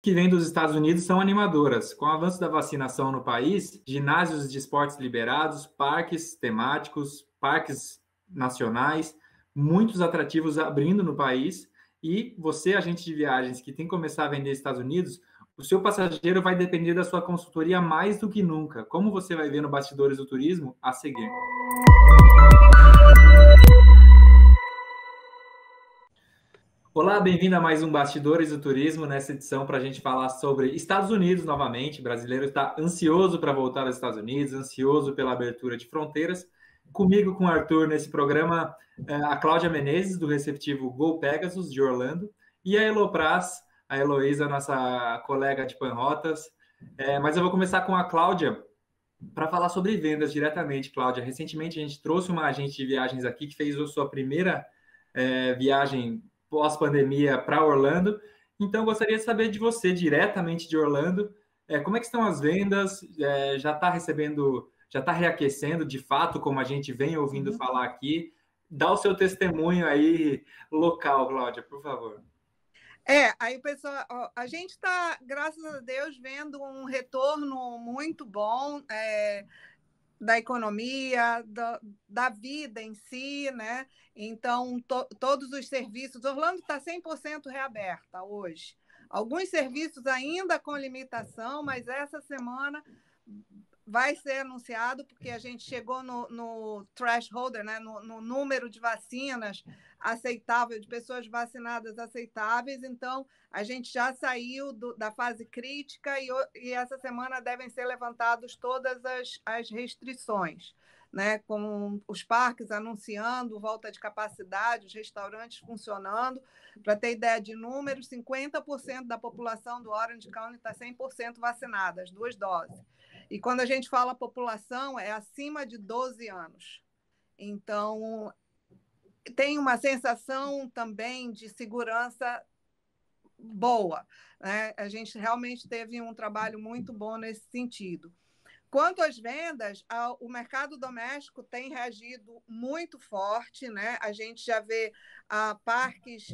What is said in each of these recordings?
que vêm dos Estados Unidos são animadoras. Com o avanço da vacinação no país, ginásios de esportes liberados, parques temáticos, parques nacionais, muitos atrativos abrindo no país. E você, agente de viagens, que tem que começar a vender nos Estados Unidos, o seu passageiro vai depender da sua consultoria mais do que nunca. Como você vai ver no Bastidores do Turismo a seguir. Olá, bem-vindo a mais um Bastidores do Turismo, nessa edição para a gente falar sobre Estados Unidos novamente. O brasileiro está ansioso para voltar aos Estados Unidos, ansioso pela abertura de fronteiras. Comigo, com o Arthur, nesse programa, a Cláudia Menezes, do receptivo Go Pegasus, de Orlando, e a Elopraz, a Heloísa, nossa colega de Panrotas. Mas eu vou começar com a Cláudia para falar sobre vendas diretamente, Cláudia. Recentemente a gente trouxe uma agente de viagens aqui que fez a sua primeira viagem pós-pandemia para Orlando. Então, gostaria de saber de você, diretamente de Orlando, como é que estão as vendas? Já está recebendo, já está reaquecendo de fato, como a gente vem ouvindo falar aqui? Dá o seu testemunho aí local, Cláudia, por favor. Aí, pessoal, a gente está, graças a Deus, vendo um retorno muito bom da economia, da vida em si, né? Então, todos os serviços... Orlando está 100% reaberta hoje. Alguns serviços ainda com limitação, mas essa semana vai ser anunciado, porque a gente chegou no threshold, né? no número de vacinas aceitável, de pessoas vacinadas aceitáveis. Então, a gente já saiu da fase crítica e essa semana devem ser levantadas todas as restrições, né? Com os parques anunciando volta de capacidade, os restaurantes funcionando. Para ter ideia de números, 50% da população do Orange County está 100% vacinada, as 2 doses. E quando a gente fala população, é acima de 12 anos. Então, tem uma sensação também de segurança boa, né? A gente realmente teve um trabalho muito bom nesse sentido. Quanto às vendas, o mercado doméstico tem reagido muito forte, né? A gente já vê parques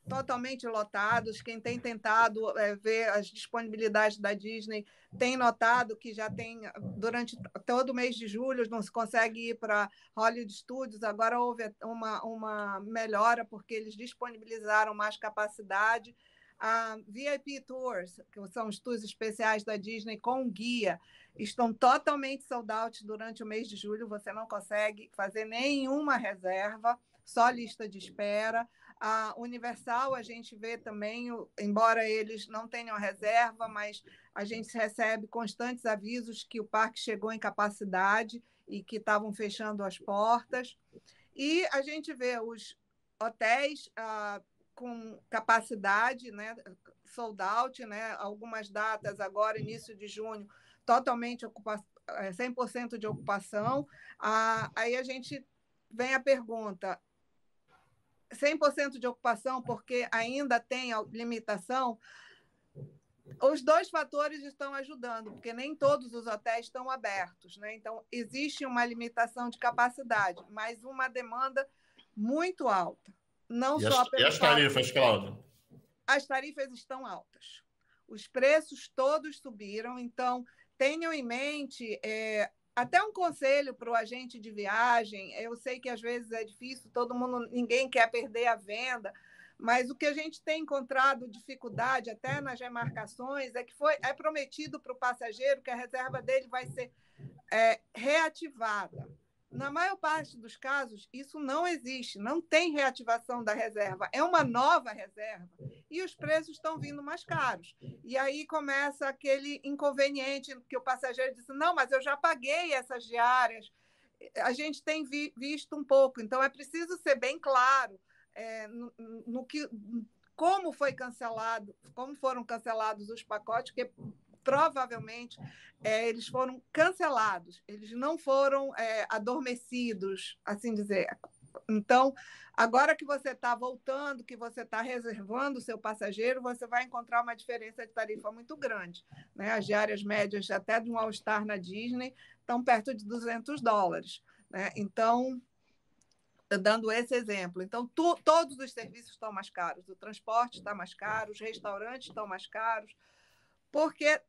totalmente lotados. Quem tem tentado ver as disponibilidades da Disney tem notado que já tem, durante todo o mês de julho, não se consegue ir para Hollywood Studios. Agora houve uma melhora, porque eles disponibilizaram mais capacidade. A VIP Tours, que são os tours especiais da Disney com guia, estão totalmente sold out durante o mês de julho. Você não consegue fazer nenhuma reserva, só lista de espera. A Universal, a gente vê também, embora eles não tenham reserva, mas a gente recebe constantes avisos que o parque chegou em capacidade e que estavam fechando as portas. E a gente vê os hotéis com capacidade, né, sold out, né, algumas datas agora, início de junho, totalmente 100% de ocupação. Aí a gente vem a pergunta: 100% de ocupação porque ainda tem limitação? Os 2 fatores estão ajudando, porque nem todos os hotéis estão abertos, né? Então, existe uma limitação de capacidade, mas uma demanda muito alta. Não só e as tarifas, Cláudia? As tarifas estão altas. Os preços todos subiram, então tenham em mente... Até um conselho para o agente de viagem. Eu sei que às vezes é difícil, ninguém quer perder a venda, mas o que a gente tem encontrado dificuldade até nas remarcações é que é prometido para o passageiro que a reserva dele vai ser reativada. Na maior parte dos casos, isso não existe, não tem reativação da reserva, é uma nova reserva e os preços estão vindo mais caros. E aí começa aquele inconveniente que o passageiro diz: não, mas eu já paguei essas diárias. A gente tem visto um pouco, então é preciso ser bem claro como foram cancelados os pacotes, porque provavelmente eles foram cancelados, eles não foram adormecidos, assim dizer. Então, agora que você está voltando, que você está reservando o seu passageiro, você vai encontrar uma diferença de tarifa muito grande, né? As diárias médias até de um All-Star na Disney estão perto de $200, né? Então, dando esse exemplo. Então, todos os serviços estão mais caros, o transporte está mais caro, os restaurantes estão mais caros, porque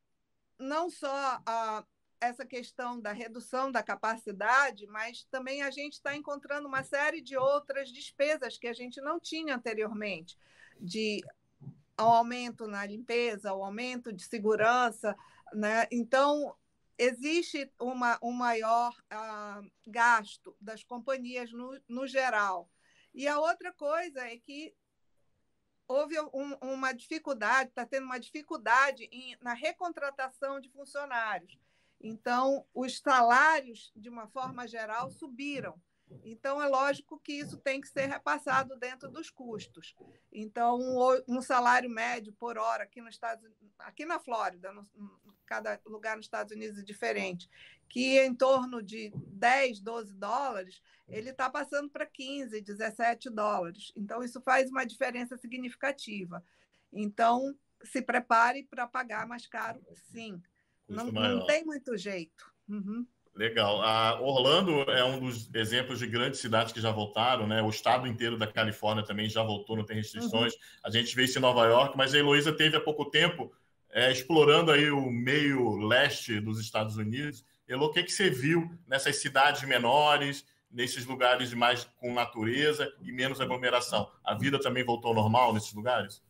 não só essa questão da redução da capacidade, mas também a gente está encontrando uma série de outras despesas que a gente não tinha anteriormente, de ao aumento na limpeza, ao aumento de segurança, né? Então, existe um maior gasto das companhias no geral. E a outra coisa é que houve uma dificuldade, está tendo uma dificuldade na recontratação de funcionários. Então, os salários, de uma forma geral, subiram. Então, é lógico que isso tem que ser repassado dentro dos custos. Então, um salário médio por hora aqui na Flórida, cada lugar nos Estados Unidos é diferente, que é em torno de 10, 12 dólares, ele está passando para 15, 17 dólares. Então, isso faz uma diferença significativa. Então, se prepare para pagar mais caro, sim. Não tem muito jeito. Uhum. Legal. A Orlando é um dos exemplos de grandes cidades que já voltaram, né? O estado inteiro da Califórnia também já voltou, não tem restrições. A gente vê isso em Nova York, mas a Heloísa teve há pouco tempo explorando aí o meio leste dos Estados Unidos. Elo, o que você viu nessas cidades menores, nesses lugares mais com natureza e menos aglomeração? A vida também voltou ao normal nesses lugares?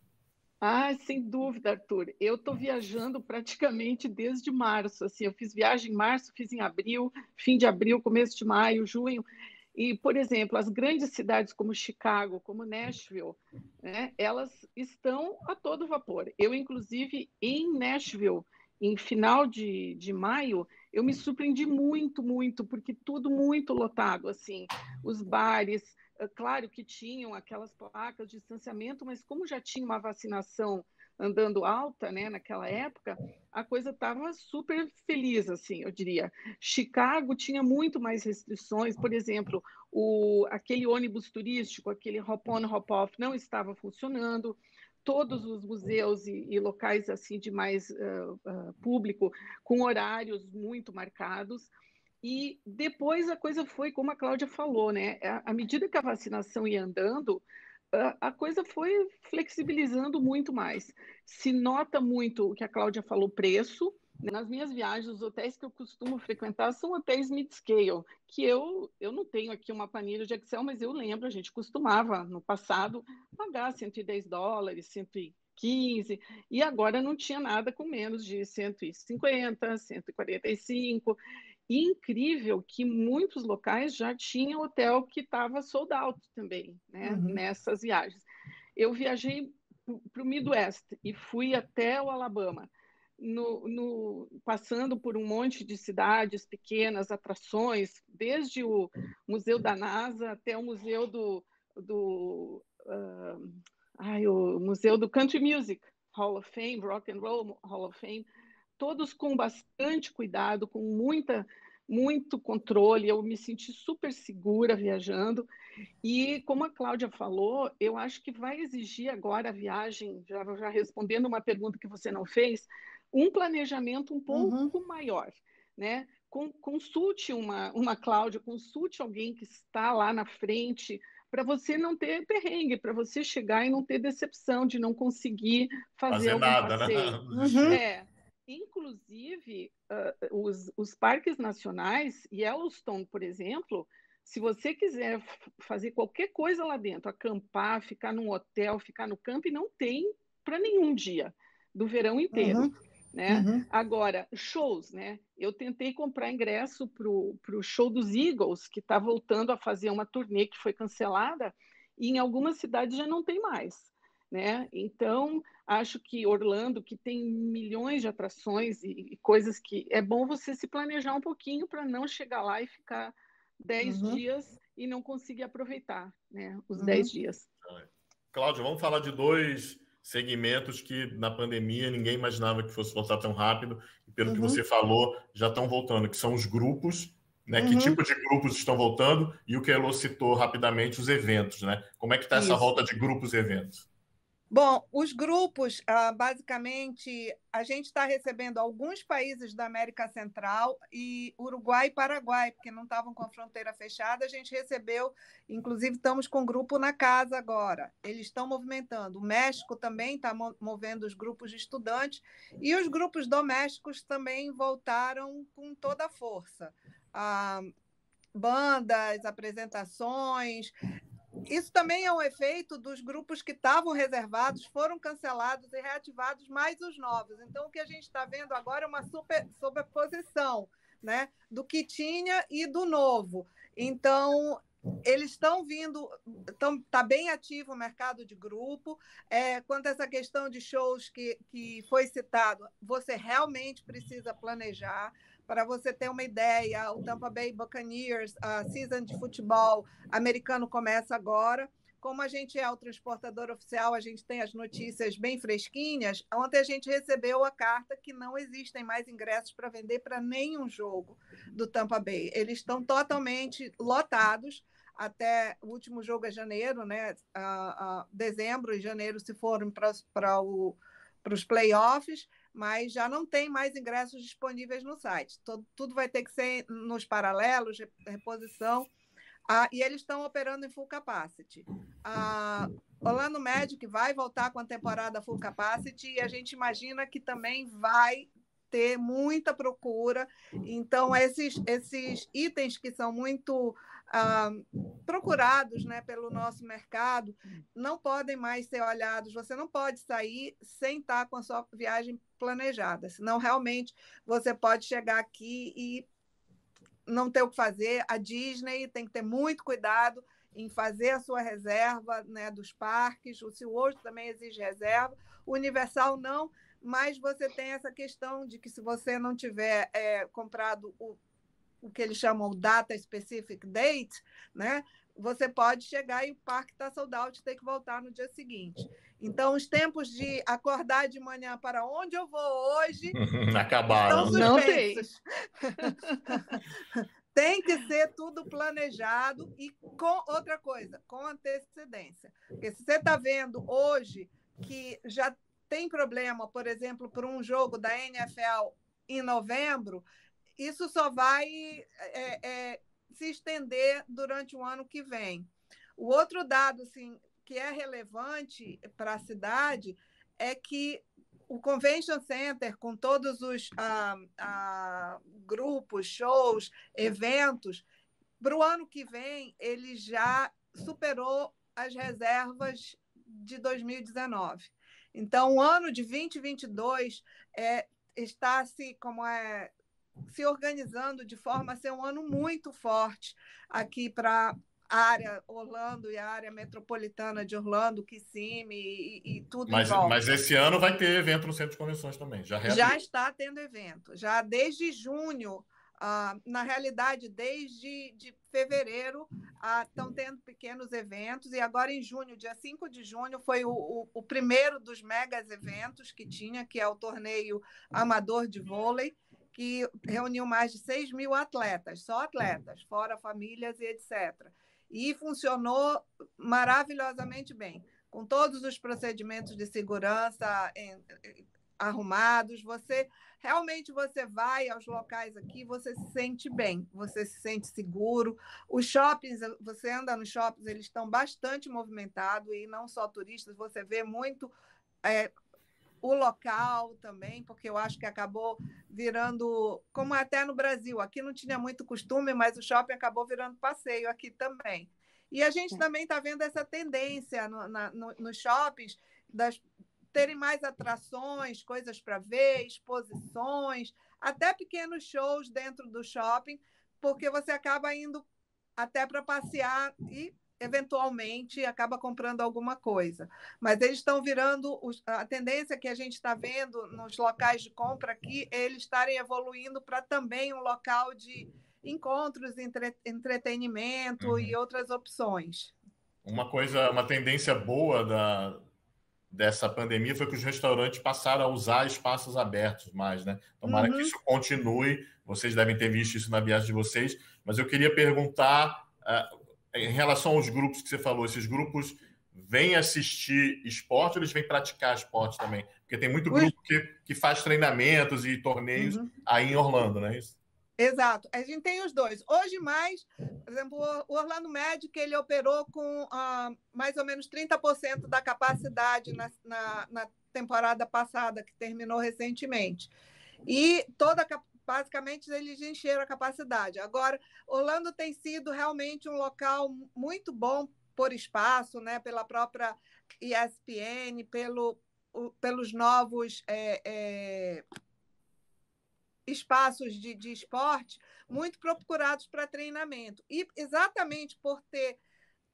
Sem dúvida, Arthur. Eu estou viajando praticamente desde março. Assim, eu fiz viagem em março, fiz em abril, fim de abril, começo de maio, junho. E, por exemplo, as grandes cidades como Chicago, como Nashville, né, elas estão a todo vapor. Eu, inclusive, em Nashville, em final de maio, eu me surpreendi muito, muito, porque tudo muito lotado, assim, os bares, claro que tinham aquelas placas de distanciamento, mas como já tinha uma vacinação andando alta, né, naquela época, a coisa estava super feliz, assim, eu diria. Chicago tinha muito mais restrições, por exemplo, aquele ônibus turístico, aquele hop-on, hop-off, não estava funcionando. Todos os museus e locais assim de mais público, com horários muito marcados. E depois a coisa foi, como a Cláudia falou, né? À medida que a vacinação ia andando, a coisa foi flexibilizando muito mais. Se nota muito o que a Cláudia falou, preço. Nas minhas viagens, os hotéis que eu costumo frequentar são hotéis mid-scale, que eu não tenho aqui uma planilha de Excel, mas eu lembro, a gente costumava, no passado, pagar 110 dólares, 115, e agora não tinha nada com menos de 150, 145. E incrível que muitos locais já tinham hotel que estava sold out também, né, nessas viagens. Eu viajei para o Midwest e fui até o Alabama, passando por um monte de cidades pequenas, atrações, desde o Museu da NASA até o Museu o Museu do Country Music Hall of Fame, Rock and Roll Hall of Fame, todos com bastante cuidado, com muito controle. Eu me senti super segura viajando. E, como a Cláudia falou, eu acho que vai exigir agora a viagem, já respondendo uma pergunta que você não fez, um planejamento um pouco maior, né? Consulte uma Cláudia, consulte alguém que está lá na frente, para você não ter perrengue, para você chegar e não ter decepção de não conseguir fazer algum nada, passeio. Né? Inclusive, os parques nacionais, Yellowstone, por exemplo, se você quiser fazer qualquer coisa lá dentro, acampar, ficar num hotel, ficar no camping, não tem para nenhum dia do verão inteiro. Né? Agora, shows, né? Eu tentei comprar ingresso para o show dos Eagles, que está voltando a fazer uma turnê que foi cancelada, e em algumas cidades já não tem mais. Né? Então, acho que Orlando, que tem milhões de atrações e coisas que é bom você se planejar um pouquinho para não chegar lá e ficar 10 dias e não conseguir aproveitar, né, os 10 dias. Cláudia, vamos falar de dois segmentos que na pandemia ninguém imaginava que fosse voltar tão rápido, e pelo que você falou, já estão voltando, que são os grupos, né? Que tipo de grupos estão voltando, e o que a Elo citou rapidamente, os eventos, né? Como é que está essa volta de grupos e eventos? Bom, os grupos, basicamente, a gente está recebendo alguns países da América Central e Uruguai e Paraguai, porque não estavam com a fronteira fechada, a gente recebeu, inclusive estamos com um grupo na casa agora. Eles estão movimentando. O México também está movendo os grupos de estudantes e os grupos domésticos também voltaram com toda a força. Bandas, apresentações. Isso também é um efeito dos grupos que estavam reservados, foram cancelados e reativados, mais os novos. Então, o que a gente está vendo agora é uma sobreposição, né, do que tinha e do novo. Então, eles estão vindo, está bem ativo o mercado de grupo. Quanto a essa questão de shows que foi citado, você realmente precisa planejar. Para você ter uma ideia, o Tampa Bay Buccaneers, a season de futebol americano começa agora. Como a gente é o transportador oficial, a gente tem as notícias bem fresquinhas. Ontem a gente recebeu a carta que não existem mais ingressos para vender para nenhum jogo do Tampa Bay. Eles estão totalmente lotados. Até o último jogo é janeiro, né? Dezembro e janeiro se foram para os playoffs, mas já não tem mais ingressos disponíveis no site. Tudo vai ter que ser nos paralelos, reposição, e eles estão operando em full capacity. Orlando Magic vai voltar com a temporada full capacity e a gente imagina que também vai ter muita procura. Então, esses itens que são muito procurados, né, pelo nosso mercado, não podem mais ser olhados. Você não pode sair sem estar com a sua viagem planejada, senão realmente você pode chegar aqui e não ter o que fazer. A Disney tem que ter muito cuidado em fazer a sua reserva, né, dos parques. O SeaWorld também exige reserva. O Universal não, mas você tem essa questão de que se você não tiver comprado o que eles chamam Data Specific Date, né, você pode chegar e o parque está sold out e ter que voltar no dia seguinte. Então, os tempos de acordar de manhã para onde eu vou hoje acabaram. Estão suspensos. Tem que ser tudo planejado e com outra coisa, com antecedência. Porque se você está vendo hoje que já tem problema, por exemplo, por um jogo da NFL em novembro, isso só vai se estender durante o ano que vem. O outro dado, assim, que é relevante para a cidade é que o Convention Center, com todos os grupos, shows, eventos, para o ano que vem, ele já superou as reservas de 2019. Então, o ano de 2022 está se organizando de forma a ser um ano muito forte aqui para a área Orlando e a área metropolitana de Orlando, Kissimmee e tudo em volta. Mas esse ano vai ter evento no Centro de Convenções também. Já está tendo evento. Já desde junho, na realidade, desde fevereiro, estão tendo pequenos eventos. E agora, em junho, dia 5 de junho, foi o primeiro dos megas eventos que tinha, que é o torneio amador de vôlei, que reuniu mais de 6 mil atletas, só atletas, fora famílias e etc. E funcionou maravilhosamente bem, com todos os procedimentos de segurança arrumados. Realmente você vai aos locais aqui, você se sente bem, você se sente seguro. Os shoppings, você anda nos shoppings, eles estão bastante movimentados, e não só turistas, você vê muito o local também, porque eu acho que acabou virando, como até no Brasil, aqui não tinha muito costume, mas o shopping acabou virando passeio aqui também. E a gente também está vendo essa tendência nos shoppings, terem mais atrações, coisas para ver, exposições, até pequenos shows dentro do shopping, porque você acaba indo até para passear e eventualmente acaba comprando alguma coisa. Mas eles estão virando, a tendência que a gente está vendo nos locais de compra aqui, eles estarem evoluindo para também um local de encontros, entretenimento e outras opções. Uma tendência boa dessa pandemia foi que os restaurantes passaram a usar espaços abertos mais, né? Tomara que isso continue. Vocês devem ter visto isso na viagem de vocês, mas eu queria perguntar em relação aos grupos que você falou, esses grupos vêm assistir esporte ou eles vêm praticar esporte também? Porque tem muito grupo que faz treinamentos e torneios aí em Orlando, não é isso? Exato. A gente tem os dois. Hoje mais, por exemplo, o Orlando Magic, ele operou com mais ou menos 30% da capacidade na temporada passada, que terminou recentemente. E basicamente eles encheram a capacidade. Agora, Orlando tem sido realmente um local muito bom por espaço, né? Pela própria ESPN, pelos novos espaços de esporte muito procurados para treinamento. E exatamente por ter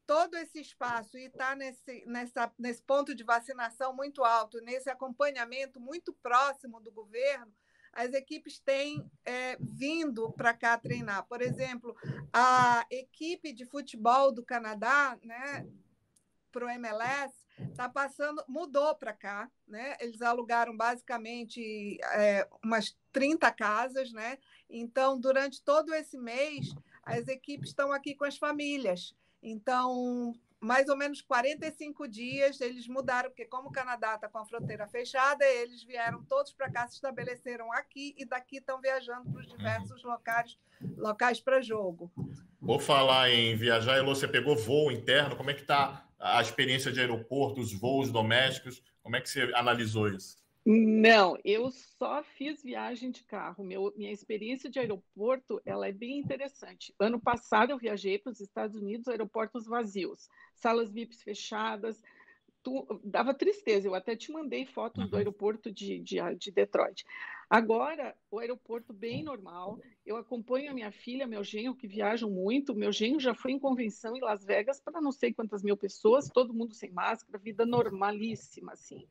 todo esse espaço e estar nesse ponto de vacinação muito alto, nesse acompanhamento muito próximo do governo, as equipes têm vindo para cá treinar. Por exemplo, a equipe de futebol do Canadá, né, para o MLS, mudou para cá, né? Eles alugaram basicamente umas 30 casas, né? Então, durante todo esse mês, as equipes estão aqui com as famílias. Então, mais ou menos 45 dias, eles mudaram, porque como o Canadá está com a fronteira fechada, eles vieram todos para cá, se estabeleceram aqui e daqui estão viajando para os diversos locais para jogo. Vou falar em viajar, Elô, você pegou voo interno, como é que está a experiência de aeroporto, os voos domésticos, como é que você analisou isso? Não, eu só fiz viagem de carro. Minha experiência de aeroporto, ela é bem interessante. Ano passado eu viajei para os Estados Unidos, aeroportos vazios, salas VIPs fechadas, dava tristeza. Eu até te mandei fotos do aeroporto de Detroit. Agora, o aeroporto bem normal. Eu acompanho a minha filha, meu genro, que viajam muito. Meu genro já foi em convenção em Las Vegas para não sei quantas mil pessoas, todo mundo sem máscara, vida normalíssima, assim.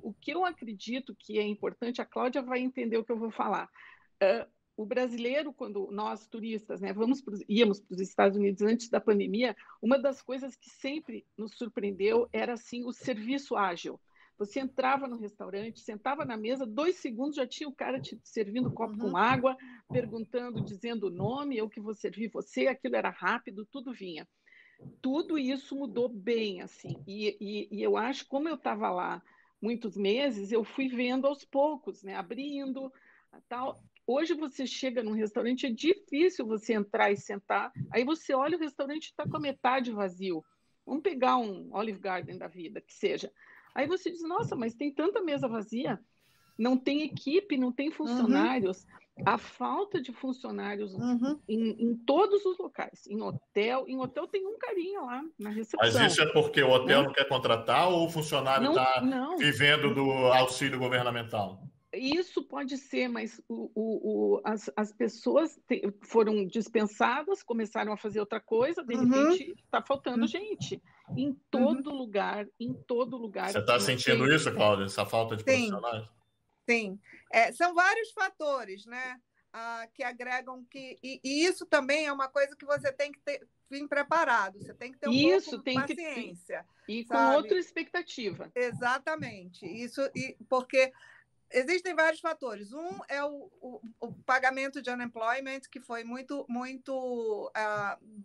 O que eu acredito que é importante, a Cláudia vai entender o que eu vou falar. O brasileiro, quando nós, turistas, né, íamos para os Estados Unidos antes da pandemia, uma das coisas que sempre nos surpreendeu era, assim, o serviço ágil. Você entrava no restaurante, sentava na mesa, 2 segundos já tinha o cara te servindo um copo com água, perguntando, dizendo o nome, eu que vou servir você, aquilo era rápido, tudo vinha. Tudo isso mudou bem, assim, e eu acho, como eu estava lá muitos meses, eu fui vendo aos poucos, né, abrindo, tal. Hoje você chega num restaurante, é difícil você entrar e sentar, aí você olha, o restaurante está com a metade vazio. Vamos pegar um Olive Garden da vida, que seja. Aí você diz, nossa, mas tem tanta mesa vazia, não tem equipe, não tem funcionários. A falta de funcionários em todos os locais. Em hotel tem um carinha lá na recepção. Mas isso é porque o hotel não quer contratar ou o funcionário está vivendo do auxílio governamental? Isso pode ser, mas as pessoas foram dispensadas, começaram a fazer outra coisa, de repente está faltando gente. Em todo lugar, em todo lugar. Você está sentindo isso, Cláudia, essa falta de profissionais? Sim. São vários fatores, né, que agregam e isso também é uma coisa que você tem que vir preparado, você tem que ter um pouco de paciência. E com outra expectativa. Exatamente. Isso, porque existem vários fatores. Um é o pagamento de unemployment, que foi muito, muito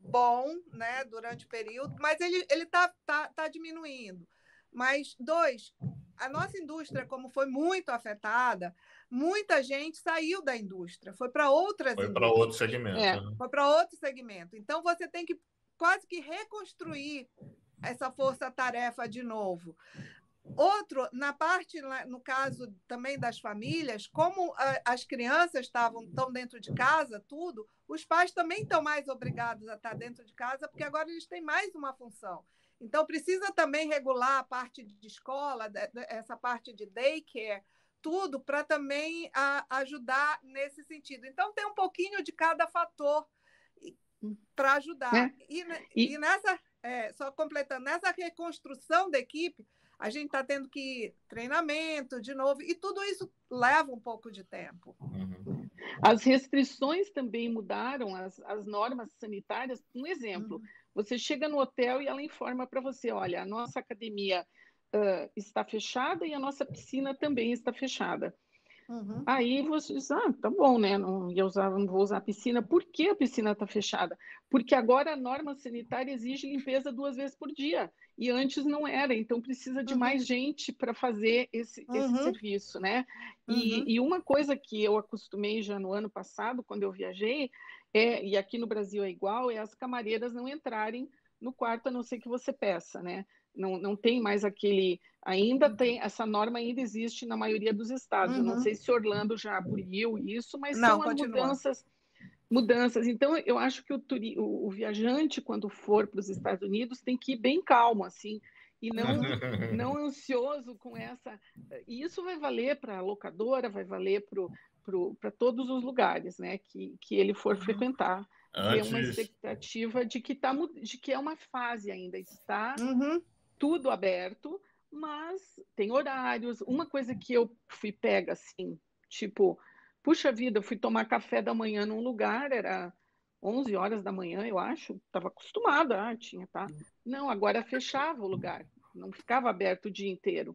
bom, né, durante o período, mas ele tá diminuindo. Mas, 2, a nossa indústria, como foi muito afetada, muita gente saiu da indústria, foi para outras indústrias. Foi para outro segmento. Foi para outro segmento. Então, você tem que quase que reconstruir essa força-tarefa de novo. Outro, no caso também das famílias, como as crianças estão dentro de casa, os pais também estão mais obrigados a estar dentro de casa, porque agora eles têm mais uma função. Então, precisa também regular a parte de escola, essa parte de daycare, tudo para também ajudar nesse sentido. Então, tem um pouquinho de cada fator para ajudar. E nessa, só completando, nessa reconstrução da equipe, a gente está tendo que treinamento de novo, e tudo isso leva um pouco de tempo. As restrições também mudaram, as normas sanitárias. Um exemplo, você chega no hotel e ela informa para você, olha, a nossa academia está fechada e a nossa piscina também está fechada. Aí você diz, tá bom, né? Não vou usar a piscina. Por que a piscina está fechada? Porque agora a norma sanitária exige limpeza 2 vezes por dia. E antes não era, então precisa de mais gente para fazer esse serviço, né? E uma coisa que eu acostumei já no ano passado, quando eu viajei, e aqui no Brasil é igual, é as camareiras não entrarem no quarto, a não ser que você peça, né? Não tem mais aquele... Ainda tem, essa norma ainda existe na maioria dos estados. Eu não sei se Orlando já aboliu isso, mas não, são as continua. mudanças. Então, eu acho que o viajante, quando for para os Estados Unidos, tem que ir bem calmo, assim, e não ansioso com essa... E isso vai valer para a locadora, vai valer para todos os lugares, né, que ele for frequentar. Ter uma expectativa de que é uma fase ainda, está tudo aberto, mas tem horários. Uma coisa que eu fui pega, assim, tipo, puxa vida, eu fui tomar café da manhã num lugar, era 11 horas da manhã, eu acho, estava acostumada, tinha, tá? Não, agora fechava o lugar, não ficava aberto o dia inteiro.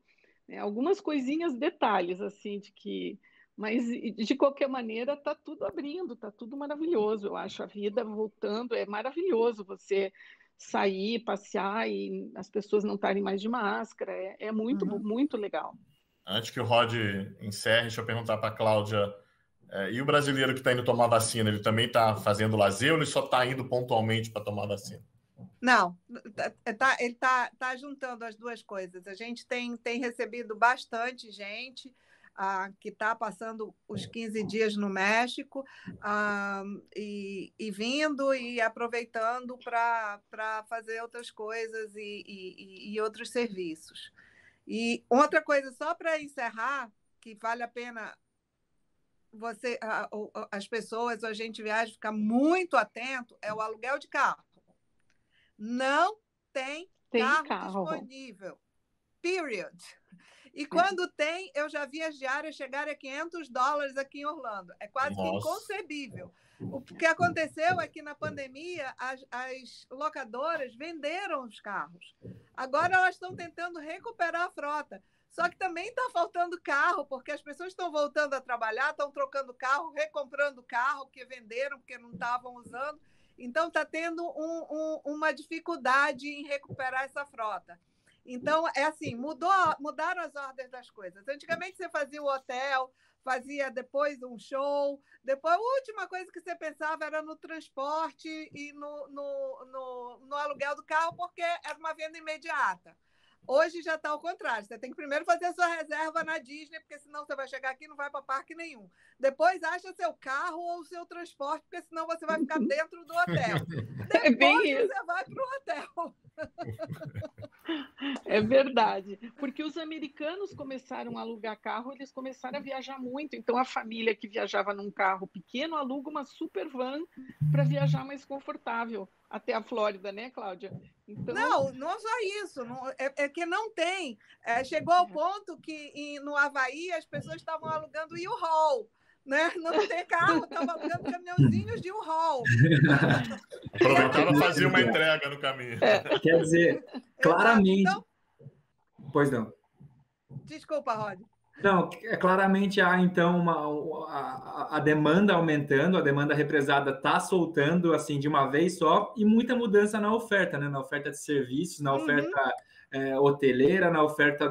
Algumas coisinhas, detalhes, assim, de que... Mas, de qualquer maneira, está tudo abrindo, está tudo maravilhoso. Eu acho a vida voltando, é maravilhoso você sair, passear e as pessoas não estarem mais de máscara. É muito, muito legal. Antes que o Rod encerre, deixa eu perguntar para a Cláudia. E o brasileiro que está indo tomar vacina, ele também está fazendo lazer ou ele só está indo pontualmente para tomar vacina? Não, ele está juntando as duas coisas. A gente tem recebido bastante gente que está passando os 15 dias no México e vindo e aproveitando para fazer outras coisas e outros serviços. E outra coisa, só para encerrar, que vale a pena as pessoas, ou a gente viaja, ficar muito atento, é o aluguel de carro. Não tem carro disponível. Period. E quando tem, eu já vi as diárias chegarem a $500 aqui em Orlando. É quase que inconcebível. O que aconteceu é que na pandemia as locadoras venderam os carros. Agora elas estão tentando recuperar a frota. Só que também está faltando carro, porque as pessoas estão voltando a trabalhar, estão trocando carro, recomprando carro, porque venderam, porque não estavam usando. Então, está tendo uma dificuldade em recuperar essa frota. Então, é assim, mudaram as ordens das coisas. Antigamente, você fazia o hotel, fazia depois um show, depois a última coisa que você pensava era no transporte e no aluguel do carro, porque era uma venda imediata. Hoje já está ao contrário. Você tem que primeiro fazer a sua reserva na Disney, porque senão você vai chegar aqui e não vai para parque nenhum. Depois acha seu carro ou o seu transporte, porque senão você vai ficar dentro do hotel. Depois você vai para o hotel. É verdade, porque os americanos começaram a alugar carro, eles começaram a viajar muito, então a família que viajava num carro pequeno aluga uma super van para viajar mais confortável até a Flórida, né, Cláudia? Então... Não só isso, é que não tem. Chegou ao ponto que no Havaí as pessoas estavam alugando o U-Haul. Né? Não tem carro, estava alugando caminhãozinhos de U-Haul. Aproveitaram para fazer uma entrega no caminho. Quer dizer, claramente... Então... Pois não. Desculpa, Rod. Não, claramente há, então, a demanda aumentando, a demanda represada está soltando, assim, de uma vez só, e muita mudança na oferta, né? Na oferta de serviços, na oferta hoteleira, na oferta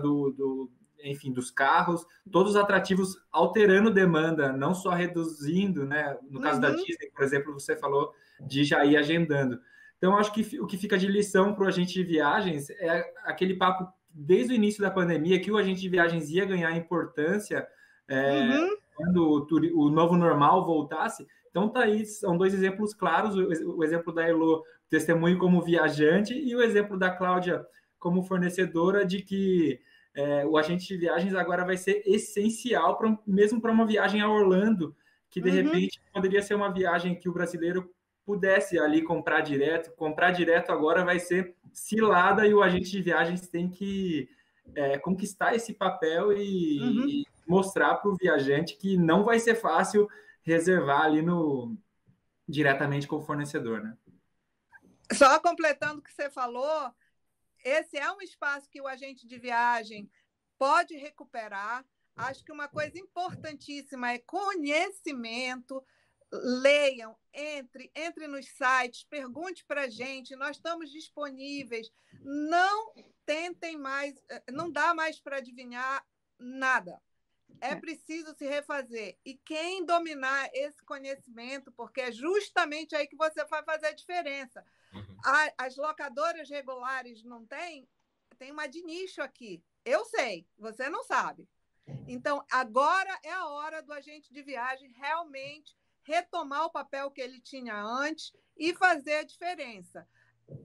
enfim, dos carros, todos os atrativos alterando demanda, não só reduzindo, né? No caso da Disney, por exemplo, você falou de já ir agendando. Então, acho que o que fica de lição para o agente de viagens é aquele papo desde o início da pandemia que o agente de viagens ia ganhar importância quando o novo normal voltasse. Então, tá aí, são 2 exemplos claros, o exemplo da Elo, testemunho como viajante, e o exemplo da Cláudia como fornecedora de que o agente de viagens agora vai ser essencial, mesmo para uma viagem a Orlando, que de repente poderia ser uma viagem que o brasileiro pudesse ali comprar direto. Comprar direto agora vai ser cilada e o agente de viagens tem que conquistar esse papel e mostrar para o viajante que não vai ser fácil reservar ali diretamente com o fornecedor, né? Só completando o que você falou, esse é um espaço que o agente de viagem pode recuperar. Acho que uma coisa importantíssima é conhecimento. Leiam, entre nos sites, pergunte para a gente, nós estamos disponíveis. Não tentem mais, não dá mais para adivinhar nada. É preciso se refazer. E quem dominar esse conhecimento, porque é justamente aí que você vai fazer a diferença. As locadoras regulares não têm? Tem uma de nicho aqui. Eu sei, você não sabe. Então, agora é a hora do agente de viagem realmente retomar o papel que ele tinha antes e fazer a diferença.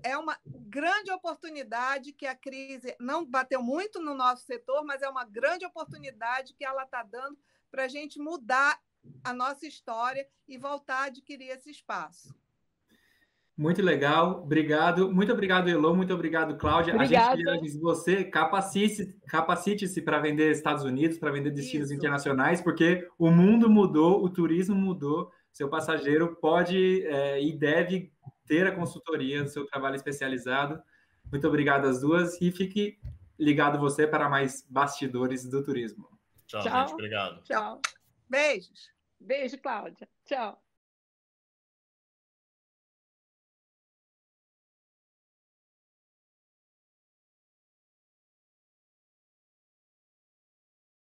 É uma grande oportunidade que a crise não bateu muito no nosso setor, mas é uma grande oportunidade que ela está dando para a gente mudar a nossa história e voltar a adquirir esse espaço. Muito legal, obrigado. Muito obrigado, Elô. Muito obrigado, Cláudia. Obrigada. A gente diz você capacite-se para vender Estados Unidos, para vender destinos internacionais, porque o mundo mudou, o turismo mudou. Seu passageiro pode e deve ter a consultoria do seu trabalho especializado. Muito obrigado às duas e fique ligado você para mais bastidores do turismo. Tchau, gente. Obrigado. Tchau. Beijos. Beijo, Cláudia. Tchau.